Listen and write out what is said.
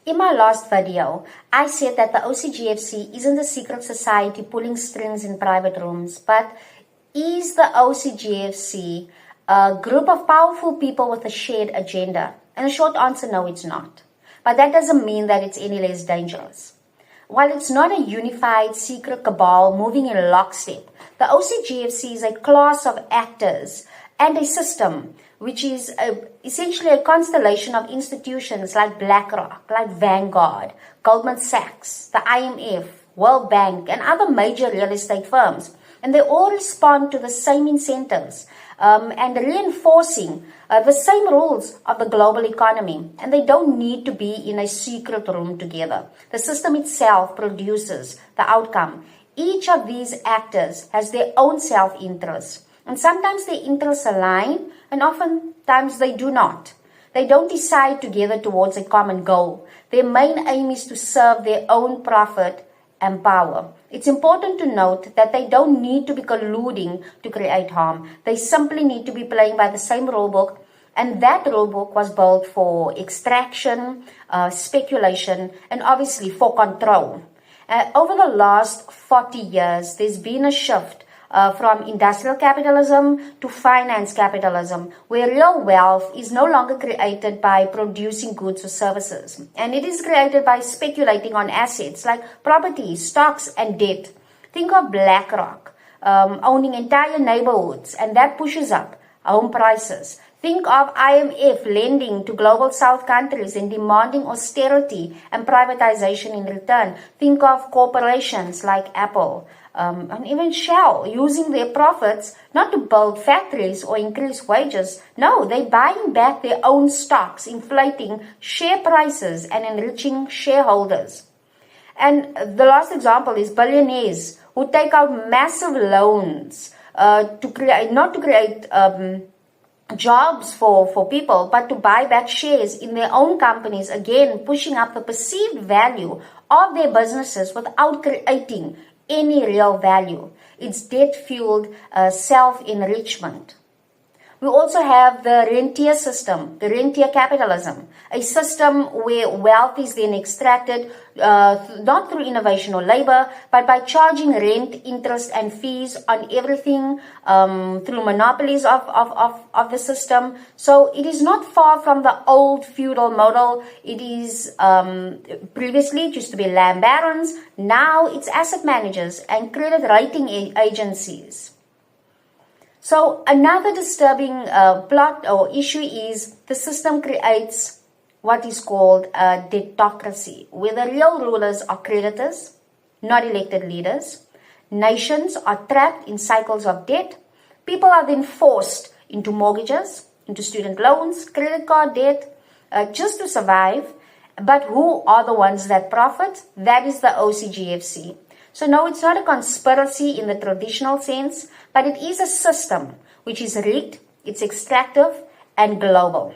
In my last video, I said that the OCGFC isn't a secret society pulling strings in private rooms, but is the OCGFC a group of powerful people with a shared agenda? And the short answer, no, it's not. But that doesn't mean that it's any less dangerous. While it's not a unified secret cabal moving in lockstep, the OCGFC is a class of actors and a system which is essentially a constellation of institutions like BlackRock, like Vanguard, Goldman Sachs, the IMF, World Bank, and other major real estate firms. And they all respond to the same incentives and reinforcing the same rules of the global economy. And they don't need to be in a secret room together. The system itself produces the outcome. Each of these actors has their own self-interest. And sometimes their interests align, and oftentimes they do not. They don't decide together towards a common goal. Their main aim is to serve their own profit and power. It's important to note that they don't need to be colluding to create harm. They simply need to be playing by the same rulebook, and that rulebook was built for extraction, speculation, and obviously for control. Over the last 40 years, there's been a shift from industrial capitalism to finance capitalism, where real wealth is no longer created by producing goods or services. And it is created by speculating on assets like property, stocks, and debt. Think of BlackRock owning entire neighborhoods, and that pushes up home prices. Think of IMF lending to global south countries and demanding austerity and privatization in return. Think of corporations like Apple and even Shell using their profits not to build factories or increase wages. No, they're buying back their own stocks, inflating share prices and enriching shareholders. And the last example is billionaires who take out massive loans not to create jobs for people, but to buy back shares in their own companies, again pushing up the perceived value of their businesses without creating any real value. It's debt-fueled self-enrichment. We also have the rentier system, the rentier capitalism, a system where wealth is then extracted not through innovation or labor, but by charging rent, interest, and fees on everything through monopolies of the system. So it is not far from the old feudal model. It is previously it used to be land barons. Now it's asset managers and credit rating agencies. So another disturbing plot or issue is the system creates what is called a debtocracy, where the real rulers are creditors, not elected leaders. Nations are trapped in cycles of debt. People are then forced into mortgages, into student loans, credit card debt, just to survive. But who are the ones that profit? That is the OCGFC. So no, it's not a conspiracy in the traditional sense, but it is a system which is rigged, it's extractive, and global.